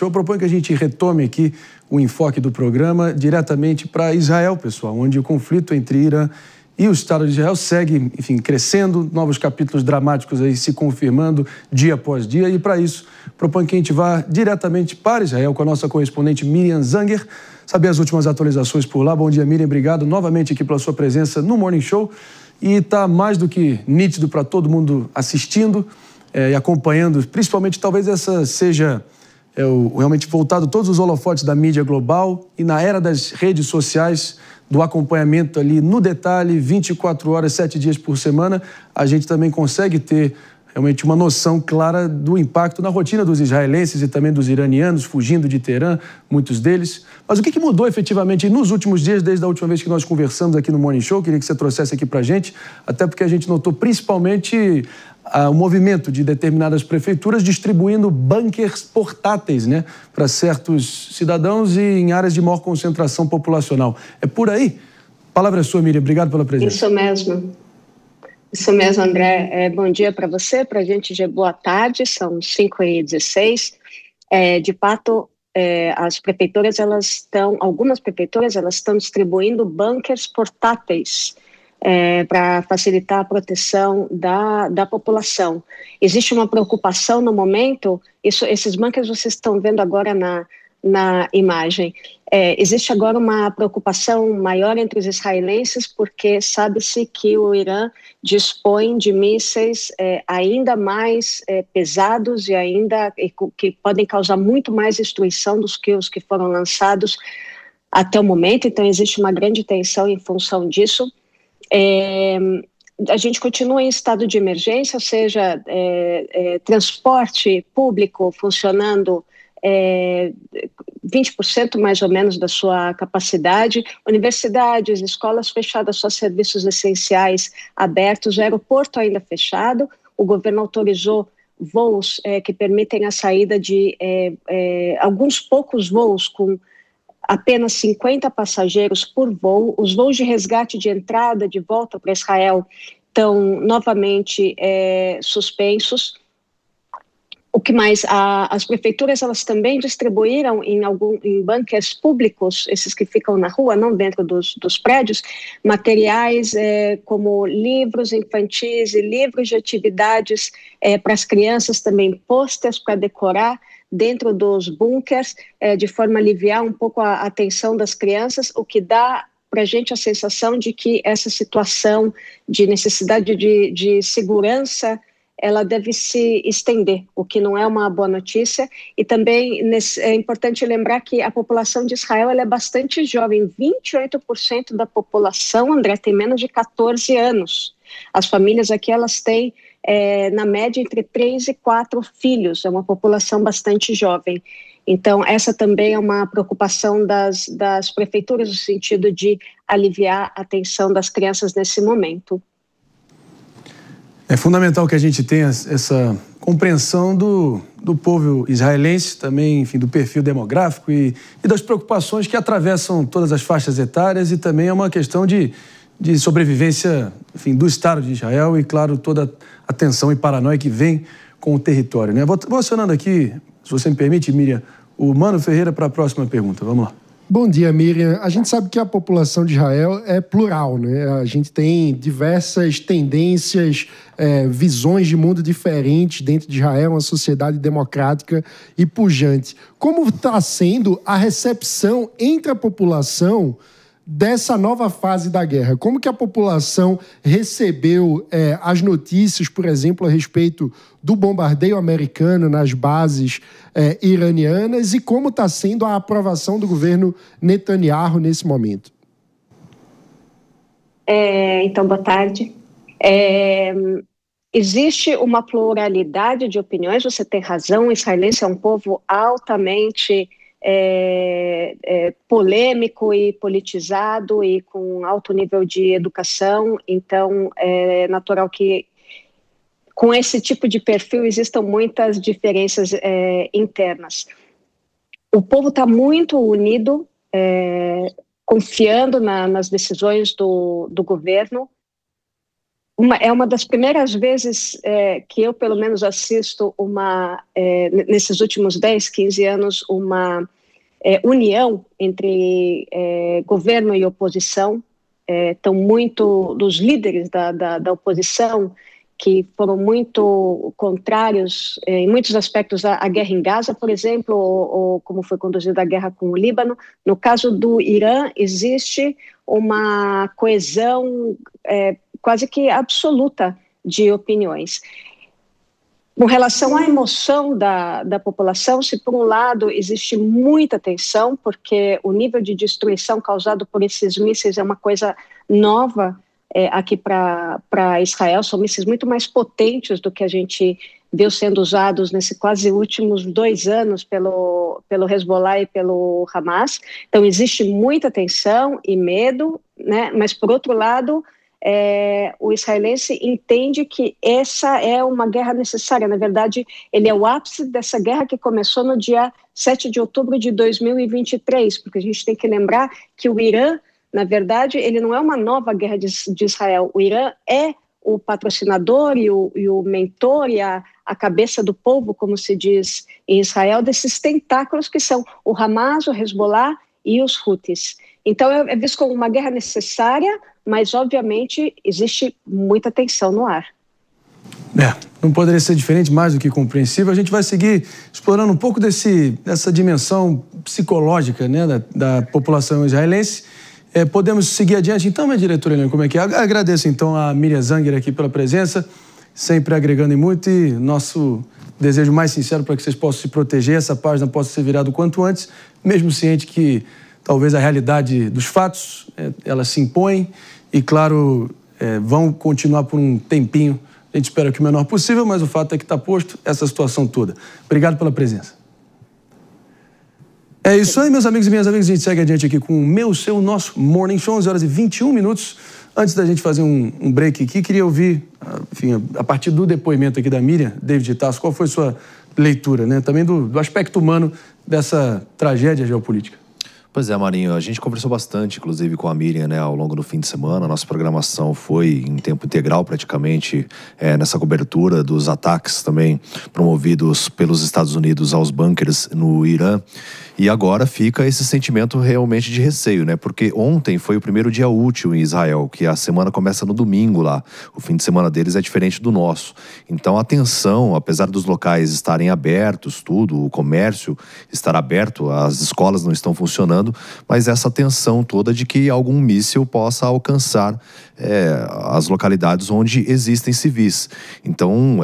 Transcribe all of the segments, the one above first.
Show. Eu proponho que a gente retome aqui o enfoque do programa diretamente para Israel, pessoal, onde o conflito entre Irã e o Estado de Israel segue, enfim, crescendo, novos capítulos dramáticos aí se confirmando dia após dia. E para isso, proponho que a gente vá diretamente para Israel com a nossa correspondente Miriam Zanger, saber as últimas atualizações por lá. Bom dia, Miriam. Obrigado novamente aqui pela sua presença no Morning Show. E está mais do que nítido para todo mundo assistindo e acompanhando, principalmente talvez essa seja realmente voltado todos os holofotes da mídia global e na era das redes sociais, do acompanhamento ali no detalhe, 24 horas, 7 dias por semana, a gente também consegue ter realmente uma noção clara do impacto na rotina dos israelenses e também dos iranianos, fugindo de Teherã, muitos deles. Mas o que mudou efetivamente nos últimos dias, desde a última vez que nós conversamos aqui no Morning Show? Queria que você trouxesse aqui para a gente, até porque a gente notou principalmente o movimento de determinadas prefeituras distribuindo bunkers portáteis, né, para certos cidadãos e em áreas de maior concentração populacional. É por aí? A palavra é sua, Miriam. Obrigado pela presença. Isso mesmo. Isso mesmo, André. Bom dia para você, para a gente já boa tarde, são 5h16. De fato, as prefeituras, algumas prefeituras, elas estão distribuindo bunkers portáteis para facilitar a proteção da população. Existe uma preocupação no momento, esses bunkers vocês estão vendo agora na imagem. Existe agora uma preocupação maior entre os israelenses, porque sabe-se que o Irã dispõe de mísseis ainda mais pesados e que podem causar muito mais destruição dos que os que foram lançados até o momento. Então, existe uma grande tensão em função disso. A gente continua em estado de emergência, ou seja, transporte público funcionando 20% mais ou menos da sua capacidade, universidades, escolas fechadas, só serviços essenciais abertos, o aeroporto ainda fechado. O governo autorizou voos que permitem a saída de alguns poucos voos com apenas 50 passageiros por voo. Os voos de resgate de entrada, de volta para Israel, estão novamente suspensos. O que mais? As prefeituras, elas também distribuíram em bunkers públicos, esses que ficam na rua, não dentro dos prédios, materiais como livros infantis e livros de atividades para as crianças, também pôsteres para decorar dentro dos bunkers, de forma a aliviar um pouco a tensão das crianças, o que dá para a gente a sensação de que essa situação de necessidade de segurança, ela deve se estender, o que não é uma boa notícia. E também é importante lembrar que a população de Israel ela é bastante jovem, 28% da população, André, tem menos de 14 anos. As famílias aqui, elas têm, na média, entre 3 e 4 filhos, é uma população bastante jovem. Então, essa também é uma preocupação das prefeituras, no sentido de aliviar a tensão das crianças nesse momento. É fundamental que a gente tenha essa compreensão do povo israelense, também, enfim, do perfil demográfico e das preocupações que atravessam todas as faixas etárias, e também é uma questão de sobrevivência, enfim, do Estado de Israel e, claro, toda a tensão e paranoia que vem com o território, né? Vou acionando aqui, se você me permite, Miriam, o Mano Ferreira para a próxima pergunta. Vamos lá. Bom dia, Miriam. A gente sabe que a população de Israel é plural, né? A gente tem diversas tendências, visões de mundo diferentes dentro de Israel, uma sociedade democrática e pujante. Como está sendo a recepção entre a população dessa nova fase da guerra? Como que a população recebeu as notícias, por exemplo, a respeito do bombardeio americano nas bases iranianas, e como está sendo a aprovação do governo Netanyahu nesse momento? Então, boa tarde. Existe uma pluralidade de opiniões, você tem razão, o israelense é um povo altamente polêmico e politizado e com alto nível de educação, então é natural que com esse tipo de perfil existam muitas diferenças internas. O povo está muito unido, confiando nas decisões do governo. É uma das primeiras vezes que eu, pelo menos, assisto nesses últimos 10, 15 anos, uma união entre governo e oposição. Estão muito dos líderes da oposição, que foram muito contrários em muitos aspectos à guerra em Gaza, por exemplo, ou como foi conduzida a guerra com o Líbano. No caso do Irã, existe uma coesão quase que absoluta de opiniões. Com relação à emoção da população, se por um lado existe muita tensão, porque o nível de destruição causado por esses mísseis é uma coisa nova aqui para Israel, são mísseis muito mais potentes do que a gente viu sendo usados nesses quase últimos 2 anos pelo Hezbollah e pelo Hamas. Então existe muita tensão e medo, né? Mas por outro lado, o israelense entende que essa é uma guerra necessária. Na verdade, ele é o ápice dessa guerra que começou no dia 7 de outubro de 2023, porque a gente tem que lembrar que o Irã, na verdade, ele não é uma nova guerra de Israel. O Irã é o patrocinador e o mentor e a cabeça do povo, como se diz em Israel, desses tentáculos que são o Hamas, o Hezbollah e os Houthis. Então, é visto como uma guerra necessária, mas, obviamente, existe muita tensão no ar. Não poderia ser diferente, mais do que compreensível. A gente vai seguir explorando um pouco dessa dimensão psicológica, né, da população israelense. Podemos seguir adiante, então, minha diretora Helena, como é que é? Agradeço, então, a Miriam Zanger aqui pela presença, sempre agregando em muito, e nosso desejo mais sincero para que vocês possam se proteger, essa página possa ser virada o quanto antes, mesmo ciente que talvez a realidade dos fatos, ela se impõe e, claro, vão continuar por um tempinho. A gente espera que o menor possível, mas o fato é que está posto essa situação toda. Obrigado pela presença. É isso aí, meus amigos e minhas amigas. A gente segue adiante aqui com o nosso Morning Show, 11h21. Antes da gente fazer um break aqui, queria ouvir, enfim, a partir do depoimento aqui da Miriam, David Tasso, qual foi a sua leitura, né? Também do aspecto humano dessa tragédia geopolítica. Pois é, Marinho, a gente conversou bastante, inclusive, com a Miriam, né, ao longo do fim de semana. A nossa programação foi em tempo integral, praticamente, nessa cobertura dos ataques também promovidos pelos Estados Unidos aos bunkers no Irã. E agora fica esse sentimento realmente de receio, né? Porque ontem foi o primeiro dia útil em Israel, que a semana começa no domingo lá. O fim de semana deles é diferente do nosso. Então a tensão, apesar dos locais estarem abertos, tudo, o comércio estar aberto, as escolas não estão funcionando, mas essa tensão toda de que algum míssil possa alcançar as localidades onde existem civis. Então,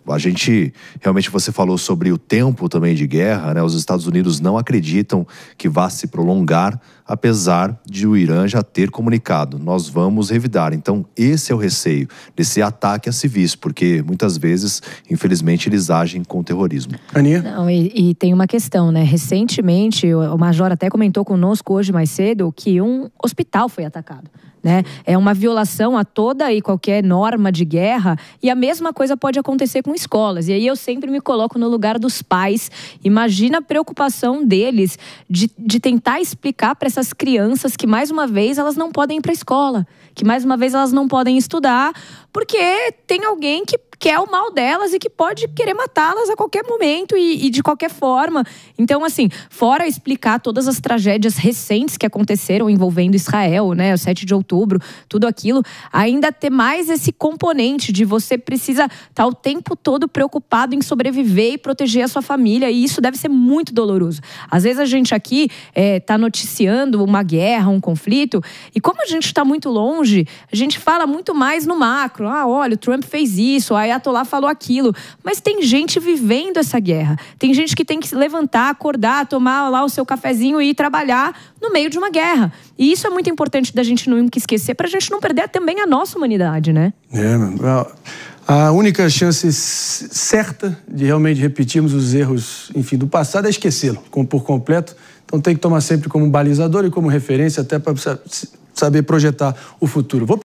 a gente, realmente você falou sobre o tempo também de guerra, né? Os Estados Unidos não acreditam que vá se prolongar, apesar de o Irã já ter comunicado, nós vamos revidar. Então, esse é o receio desse ataque a civis, porque muitas vezes, infelizmente, eles agem com terrorismo. Aninha? Não, e tem uma questão, né? Recentemente, o Major até comentou conosco hoje mais cedo que um hospital foi atacado. Né? É uma violação a toda e qualquer norma de guerra, e a mesma coisa pode acontecer com escolas. E aí eu sempre me coloco no lugar dos pais. Imagina a preocupação deles de tentar explicar para essas crianças que, mais uma vez, elas não podem ir para a escola, que, mais uma vez, elas não podem estudar, porque tem alguém que quer o mal delas e que pode querer matá-las a qualquer momento e de qualquer forma. Então, assim, fora explicar todas as tragédias recentes que aconteceram envolvendo Israel, né, o 7 de outubro, tudo aquilo, ainda ter mais esse componente de você precisa estar o tempo todo preocupado em sobreviver e proteger a sua família, e isso deve ser muito doloroso. Às vezes a gente aqui tá noticiando uma guerra, um conflito, e como a gente está muito longe, a gente fala muito mais no macro. Olha, o Trump fez isso, a Ayatollah falou aquilo. Mas tem gente vivendo essa guerra. Tem gente que tem que se levantar, acordar, tomar lá o seu cafezinho e ir trabalhar no meio de uma guerra. E isso é muito importante da gente nunca esquecer, para a gente não perder também a nossa humanidade, né? A única chance certa de realmente repetirmos os erros, enfim, do passado é esquecê-lo por completo. Então tem que tomar sempre como balizador e como referência, até para saber projetar o futuro.